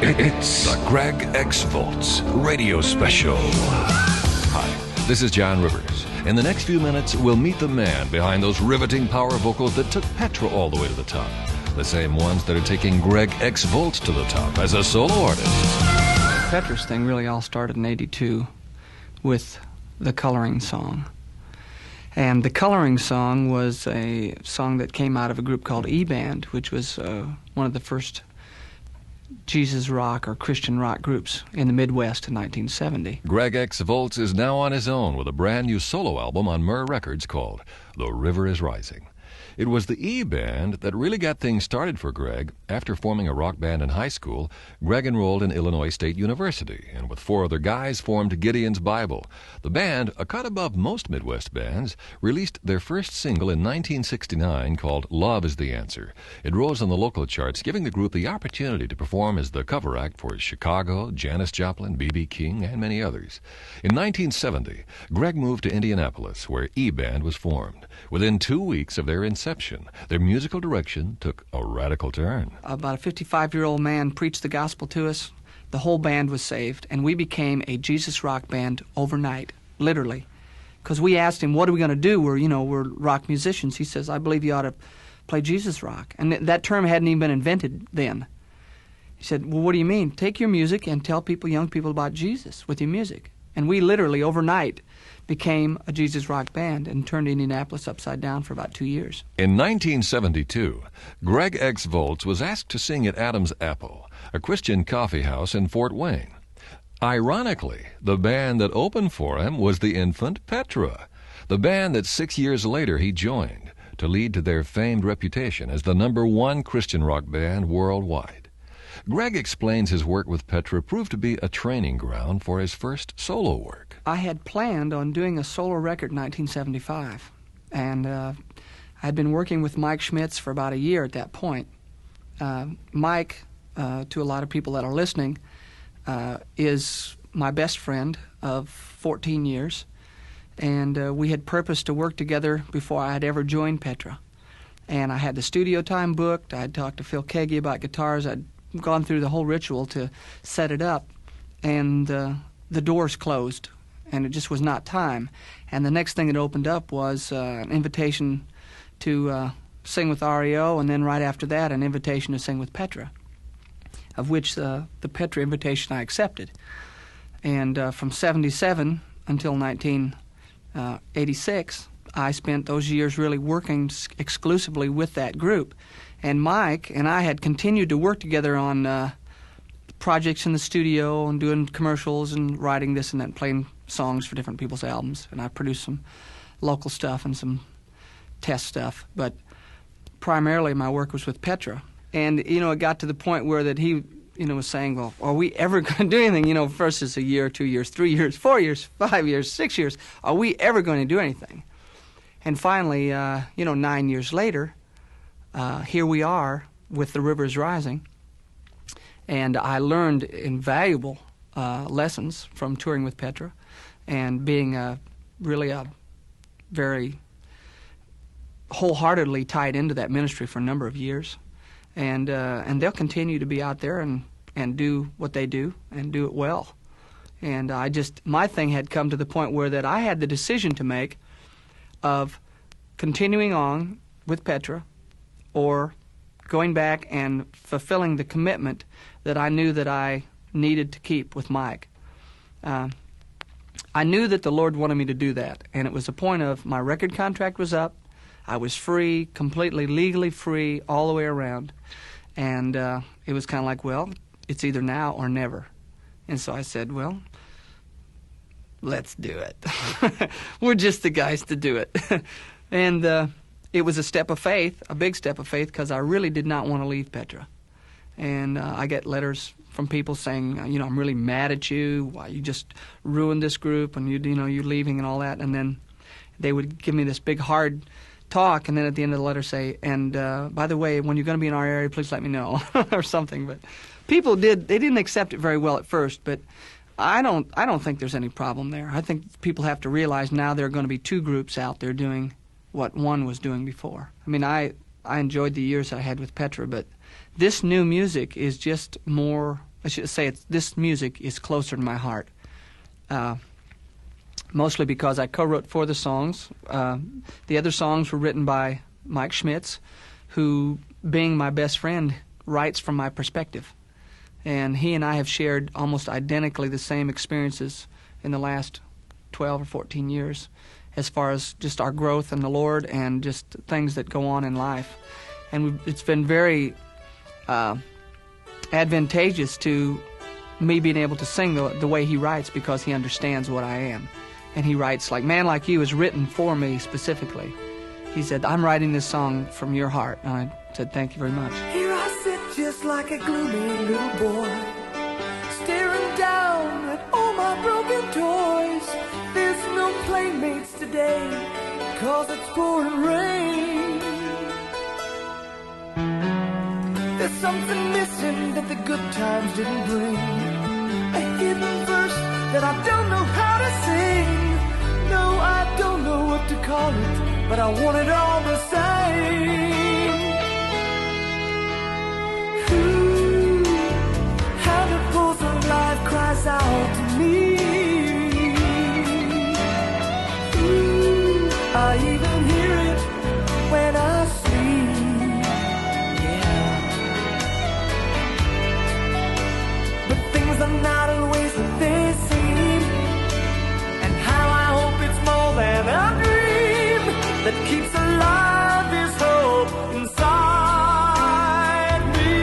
It's the Greg X Volz radio special. Hi, this is John Rivers. In the next few minutes, we'll meet the man behind those riveting power vocals that took Petra all the way to the top. The same ones that are taking Greg X Volz to the top as a solo artist. Petra's thing really all started in '82 with the Coloring Song. And the Coloring Song was a song that came out of a group called E-Band, which was one of the first Jesus rock or Christian rock groups in the Midwest in 1970. Greg X Volz is now on his own with a brand new solo album on Myrrh Records called The River is Rising. It was the E-Band that really got things started for Greg. After forming a rock band in high school, Greg enrolled in Illinois State University and with 4 other guys formed Gideon's Bible. The band, a cut above most Midwest bands, released their first single in 1969 called Love is the Answer. It rose on the local charts, giving the group the opportunity to perform as the cover act for Chicago, Janis Joplin, B.B. King, and many others. In 1970, Greg moved to Indianapolis, where E-Band was formed. Within 2 weeks of their inception, their musical direction took a radical turn. About a 55-year-old man preached the gospel to us. The whole band was saved, and we became a Jesus rock band overnight, literally. Because we asked him, what are we going to do? We're rock musicians. He says, I believe you ought to play Jesus rock. And that term hadn't even been invented then. He said, well, what do you mean? Take your music and tell people, young people, about Jesus with your music. And we literally, overnight, became a Jesus rock band and turned Indianapolis upside down for about 2 years. In 1972, Greg X Volz was asked to sing at Adam's Apple, a Christian coffee house in Fort Wayne. Ironically, the band that opened for him was the infant Petra, the band that 6 years later he joined to lead to their famed reputation as the #1 Christian rock band worldwide. Greg explains his work with Petra proved to be a training ground for his first solo work. I had planned on doing a solo record in 1975, and I'd been working with Mike Schmitz for about a year at that point. Mike, to a lot of people that are listening, is my best friend of 14 years, and we had purposed to work together before I had ever joined Petra. And I had the studio time booked. I'd talked to Phil Keggy about guitars. I'd gone through the whole ritual to set it up, and the doors closed, and it just was not time. And the next thing that opened up was an invitation to sing with REO, and then right after that, an invitation to sing with Petra, of which the Petra invitation I accepted. And from 77 until 1986, I spent those years really working exclusively with that group. And Mike and I had continued to work together on projects in the studio and doing commercials and writing this and that, playing songs for different people's albums. And I produced some local stuff and some test stuff. But primarily my work was with Petra. And, it got to the point where that he, was saying, well, are we ever going to do anything? First it's a year, 2 years, 3 years, 4 years, 5 years, 6 years. Are we ever going to do anything? And finally, 9 years later, here we are with The River is Rising, and I learned invaluable lessons from touring with Petra and being really a very wholeheartedly tied into that ministry for a number of years. And they'll continue to be out there and do what they do and do it well. And my thing had come to the point where that I had the decision to make of continuing on with Petra or going back and fulfilling the commitment that I knew that I needed to keep with Mike. I knew that the Lord wanted me to do that, and it was the point of my record contract was up. I was free, completely legally free all the way around, and it was kind of like, well, it's either now or never. And so I said, well, let's do it. We're just the guys to do it. And it was a step of faith, a big step of faith, because I really did not want to leave Petra. And I get letters from people saying, I'm really mad at you. Why you just ruined this group, and you're leaving and all that. And then they would give me this big hard talk, and then at the end of the letter say, and by the way, when you're going to be in our area, please let me know, or something. But people didn't accept it very well at first, but I don't think there's any problem there. I think people have to realize now there are going to be 2 groups out there doing what one was doing before. I mean, I enjoyed the years I had with Petra, but this new music is just more, I should say this music is closer to my heart. Mostly because I co-wrote 4 of the songs. The other songs were written by Mike Schmitz, who, being my best friend, writes from my perspective. And he and I have shared almost identically the same experiences in the last 12 or 14 years as far as just our growth in the Lord and just things that go on in life. And it's been very advantageous to me being able to sing the way he writes, because he understands what I am. And he writes like, "Man Like You" is written for me specifically. He said, "I'm writing this song from your heart." And I said, "Thank you very much." Here I sit just like a gloomy little boy, staring down at all my broken toys. There's no playmates today, 'cause it's pouring rain. There's something missing that the good times didn't bring. A hidden verse that I don't know how to sing. No, I don't know what to call it, but I want it all the same. Ooh, how the pulse of life cries out to me. Ooh, I even hear it when I sleep. Yeah. But things are not always what they seem, and how I hope it's more than a dream that keeps alive this hope inside me.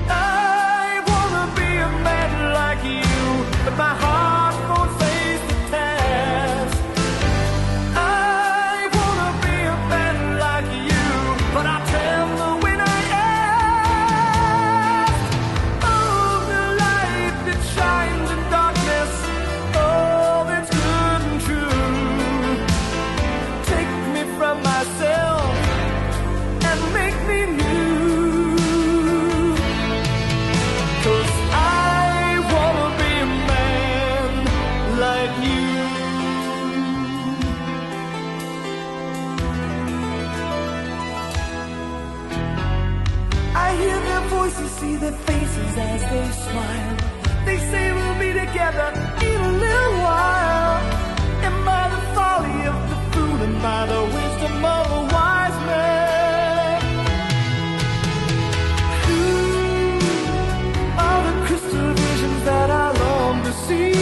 I wanna be a man like you, but my heart won't face the test. I wanna be a man like you, but I tremble when I ask. Oh, the light that shines in darkness, oh, that's good and true. Take me from myself and make me new. 'Cause I wanna be a man like you. I hear their voices, see their faces as they smile. They say we'll be together in a little while. And by the folly of the fool and by the wisdom of a wise man, ooh, all the crystal visions that I long to see.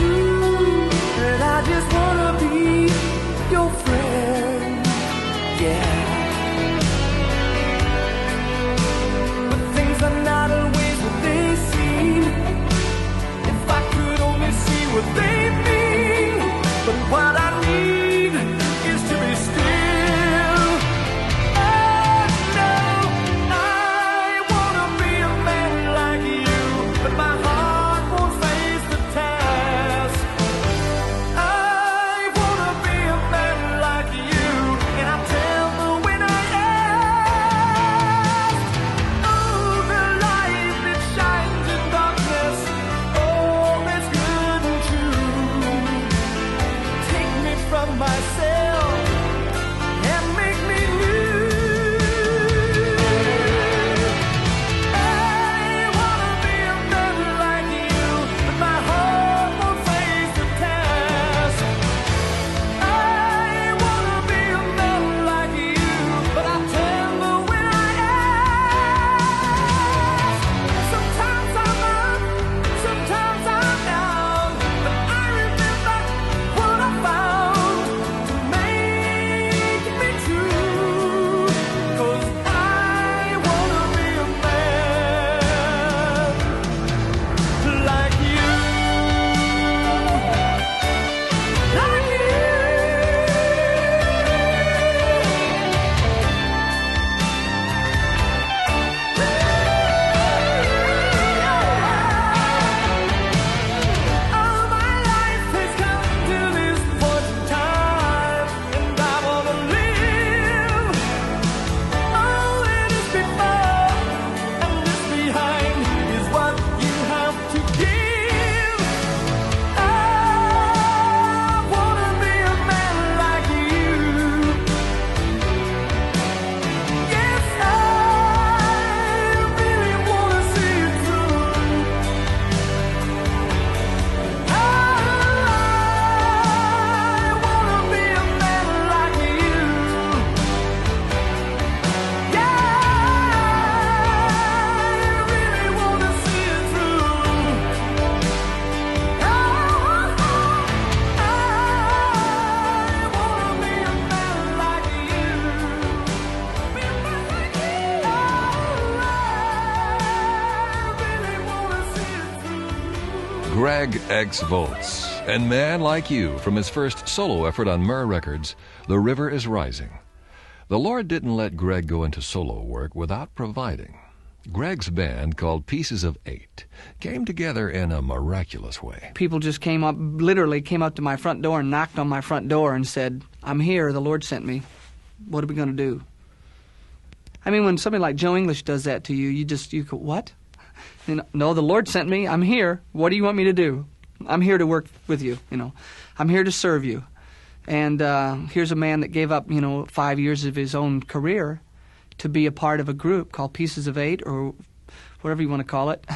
Ooh, and I just wanna be your friend, yeah. But things are not always what they seem. If I could only see what they mean. But what I need is to be still. Oh no, I wanna be a man like you, but my heart won't face the task. I wanna be a man like you, and I tell her when I ask. Oh, the light that shines in darkness, oh, that's good and true. Take me from myself and make me new. I wanna be a man like you, but my heart won't face the task. I wanna be a man like you, but I tremble when I ask. Sometimes I'm up, sometimes I'm down, but I remember what I found. To Greg X. Volz. And Man Like You, from his first solo effort on Myrrh Records, The River is Rising. The Lord didn't let Greg go into solo work without providing. Greg's band, called Pieces of Eight, came together in a miraculous way. People just literally came up to my front door and knocked on my front door and said, "I'm here, the Lord sent me. What are we going to do?" I mean, when somebody like Joe English does that to you, you go, "What?" No, the Lord sent me. I'm here. What do you want me to do? I'm here to work with you, I'm here to serve you. And here's a man that gave up, 5 years of his own career to be a part of a group called Pieces of Eight, or whatever you want to call it,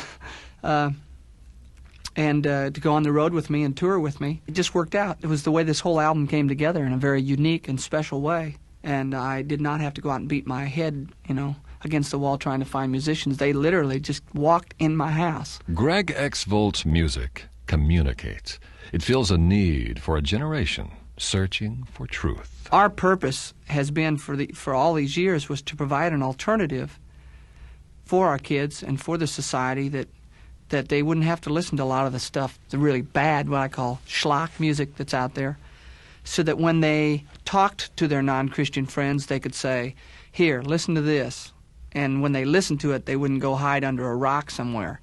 and to go on the road with me and tour with me. It just worked out. It was the way this whole album came together in a very unique and special way. And I did not have to go out and beat my head, against the wall trying to find musicians. They literally just walked in my house. Greg X. Volz's music communicates. It fills a need for a generation searching for truth. Our purpose has been for all these years was to provide an alternative for our kids and for the society that they wouldn't have to listen to a lot of the stuff, the really bad, what I call schlock music that's out there, so that when they talked to their non-Christian friends, they could say, "Here, listen to this." And when they listened to it, they wouldn't go hide under a rock somewhere.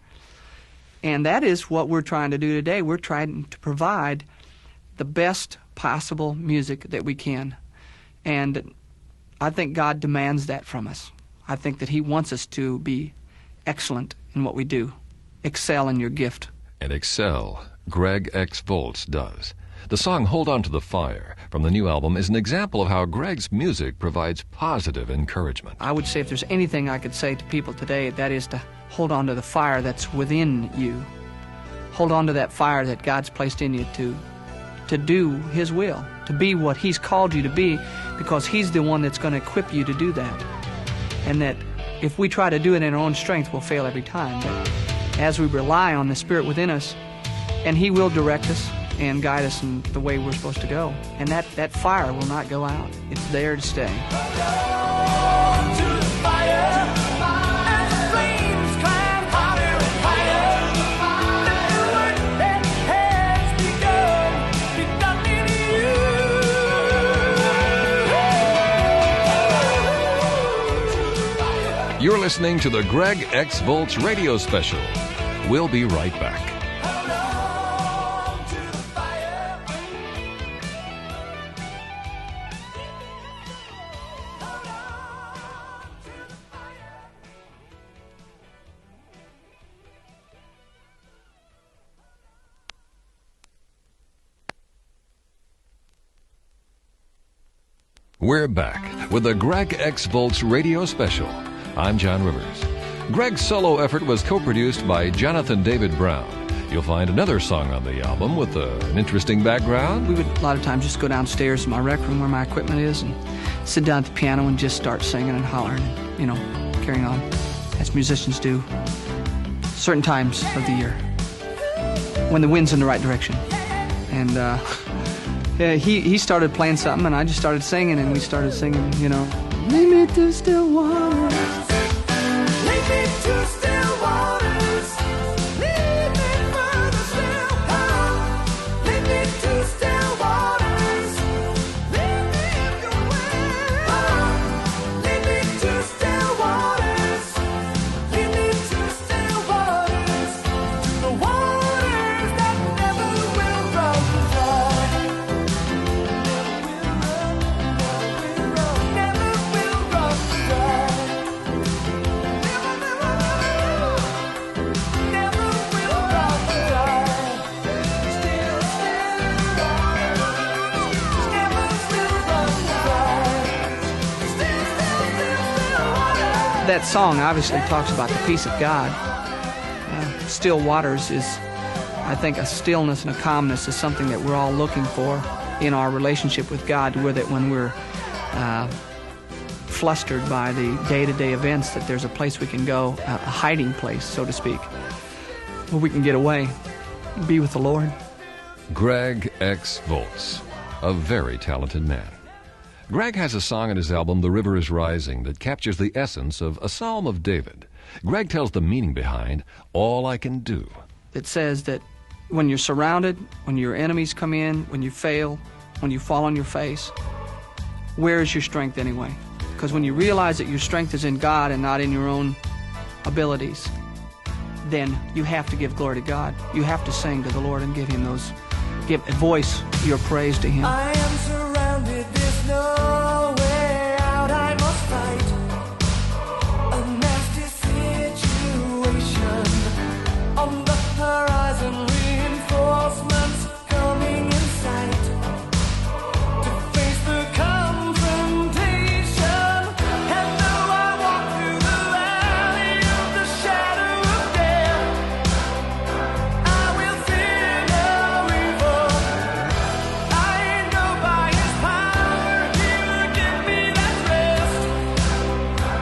And that is what we're trying to do today. We're trying to provide the best possible music that we can. And I think God demands that from us. I think that He wants us to be excellent in what we do. Excel in your gift. And excel, Greg X. Volz does. The song Hold On to the Fire from the new album is an example of how Greg's music provides positive encouragement. I would say if there's anything I could say to people today, that is to hold on to the fire that's within you. Hold on to that fire that God's placed in you to do His will, to be what He's called you to be, because He's the one that's going to equip you to do that. And that if we try to do it in our own strength, we'll fail every time. But as we rely on the Spirit within us, and He will direct us and guide us in the way we're supposed to go. And that fire will not go out. It's there to stay. You're listening to the Greg X. Volz radio special. We'll be right back. We're back with the Greg X. Volz radio special. I'm John Rivers. Greg's solo effort was co-produced by Jonathan David Brown. You'll find another song on the album with an interesting background. We would a lot of times just go downstairs to my rec room where my equipment is and sit down at the piano and just start singing and hollering and, carrying on as musicians do certain times of the year when the wind's in the right direction. And he started playing something and I just started singing, and we started singing, "Lead me to still waters. Lead me to still waters. Lead me further still. Oh, lead me to still waters. Lead me in your way. Oh, lead me to still waters. Lead me to still waters. To the waters that never will run dry. Never will run dry. That song obviously talks about the peace of God. Still waters is, I think, a stillness and a calmness is something that we're all looking for in our relationship with God, where that when we're flustered by the day-to-day events, that there's a place we can go, a hiding place, so to speak, where we can get away, be with the Lord. Greg X. Volz, a very talented man. Greg has a song on his album, The River is Rising, that captures the essence of a Psalm of David. Greg tells the meaning behind All I Can Do. It says that when you're surrounded, when your enemies come in, when you fail, when you fall on your face, where is your strength anyway? Because when you realize that your strength is in God and not in your own abilities, then you have to give glory to God. You have to sing to the Lord and voice your praise to Him. I am surrounded, there's no way out, I must fight a nasty situation. On the horizon, reinforcements coming in sight to face the confrontation. And though I walk through the valley of the shadow of death, I will fear no evil. I know by His power He will give me that rest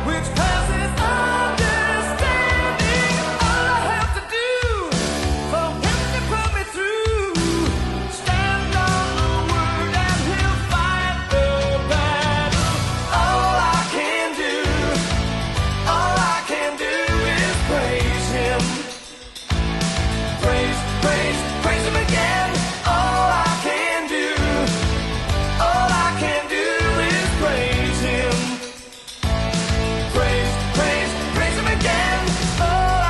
which passes understanding. All I have to do for Him to put me through, stand on the Word and He'll fight the battle. All I can do is praise Him. Praise Him again. All I can do is praise Him. Praise Him again. All I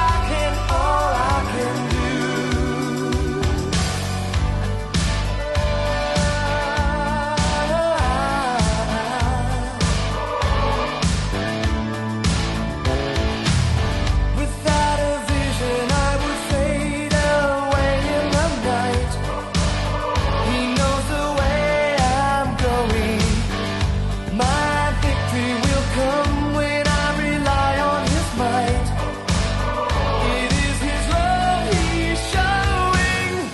can do. Without a vision, I would fade away in the night. He knows the way I'm going. My victory will come when I rely on His might. It is His love He's showing.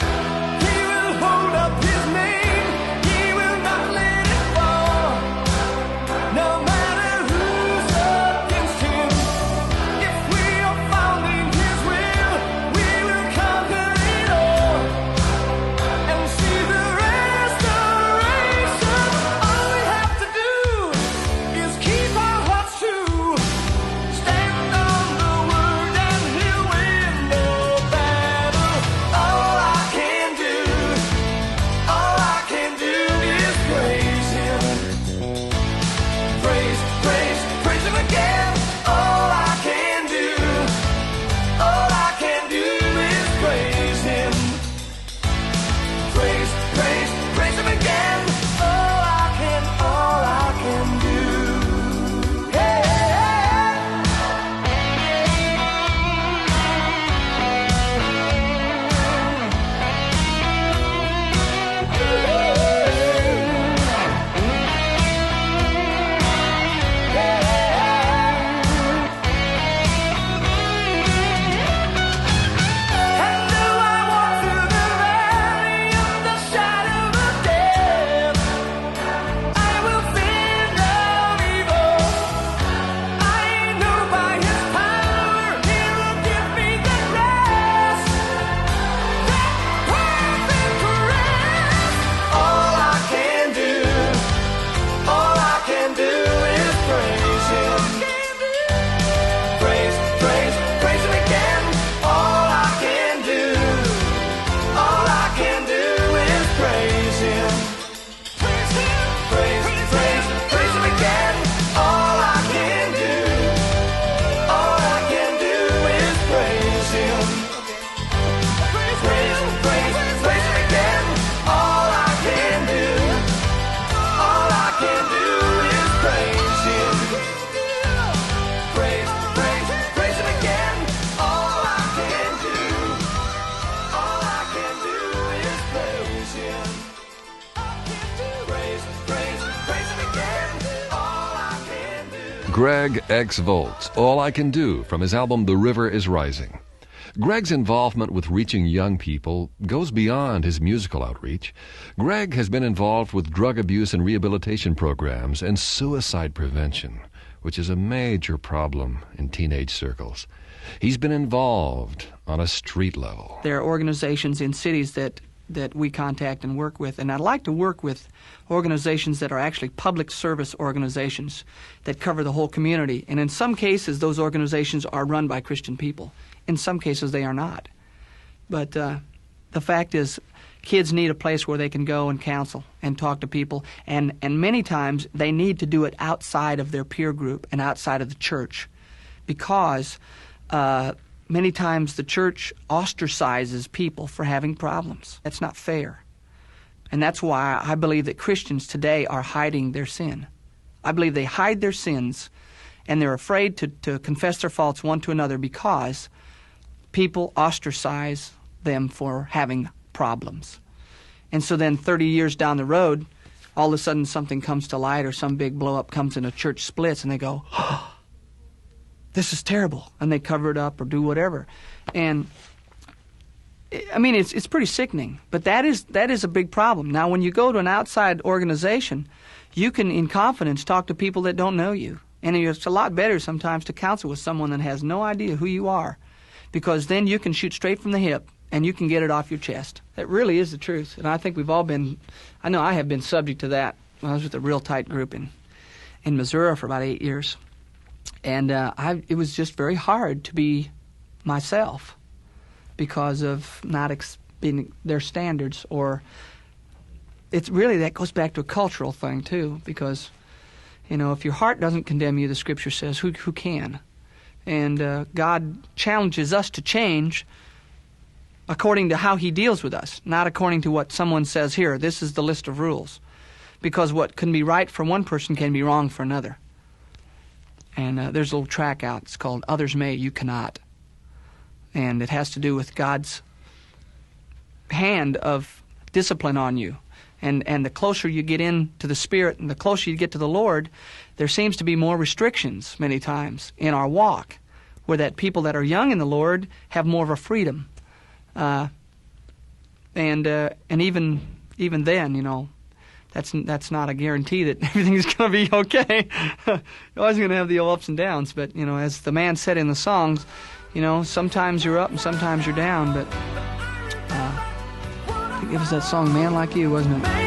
He will hold up His name. He will not let it fall. No matter who's against Him, if we are found in His will, we will conquer it all and see the restoration. All we have to do is keep our hearts true, stand on the Word and He'll win the battle. All I can do is praise Him. Praise Him again. All I can do is praise Him. Praise Him again. All I can do. Hey. And though I walk through the valley of the shadow of death, I will fear no evil. I know by His power He will give me that rest, that perfect rest. All I can do is praise Him. Praise Him again. All I can do is praise Him. Praise Him again. All I can do is praise Him. Praise Him again. All I can do is praise Him. Praise Him again. All I can do is praise Him. Praise Him again. All I can do. Greg X. Volz, All I Can Do, from his album The River is Rising. Greg's involvement with reaching young people goes beyond his musical outreach. Greg has been involved with drug abuse and rehabilitation programs and suicide prevention, which is a major problem in teenage circles. He's been involved on a street level. There are organizations in cities that we contact and work with, and I'd like to work with organizations that are actually public service organizations that cover the whole community. And in some cases, those organizations are run by Christian people. In some cases, they are not. But the the fact is, kids need a place where they can go and counsel and talk to people, and many times they need to do it outside of their peer group and outside of the church, because many times the church ostracizes people for having problems. That's not fair. And that's why I believe that Christians today are hiding their sin. I believe they hide their sins, and they're afraid to confess their faults one to another because people ostracize them for having problems. And so then 30 years down the road, all of a sudden something comes to light or some big blow-up comes and a church splits, and they go, oh, this is terrible, and they cover it up or do whatever. And I mean, it's pretty sickening, but that is a big problem. Now, when you go to an outside organization, you can, in confidence, talk to people that don't know you. And it's a lot better sometimes to counsel with someone that has no idea who you are, because then you can shoot straight from the hip and you can get it off your chest. That really is the truth. And I think we've all been, I know I have been subject to that. I was with a real tight group in Missouri for about 8 years. And it was just very hard to be myself because of not being their standards. Or it's really, that goes back to a cultural thing too, because, you know, if your heart doesn't condemn you, the Scripture says, who can? And God challenges us to change according to how He deals with us, not according to what someone says here. This is the list of rules. Because what can be right for one person can be wrong for another. And there's a little track out. It's called Others May, You Cannot. And it has to do with God's hand of discipline on you. And the closer you get into the Spirit and the closer you get to the Lord, there seems to be more restrictions many times in our walk, where that people that are young in the Lord have more of a freedom. And even then, you know, that's not a guarantee that everything's going to be okay. You're always going to have the ups and downs. But, you know, as the man said in the songs, you know, sometimes you're up and sometimes you're down. But I think it was that song, Man Like You, wasn't it?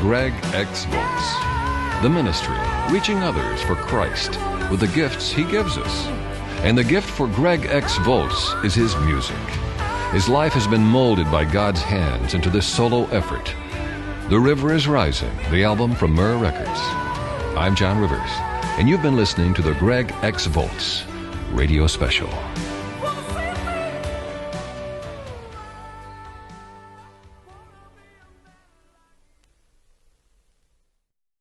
Greg X. Volz. The ministry, reaching others for Christ with the gifts He gives us. And the gift for Greg X. Volz is his music. His life has been molded by God's hands into this solo effort. The River is Rising, the album from Myrrh Records. I'm John Rivers, and you've been listening to the Greg X. Volz Radio Special.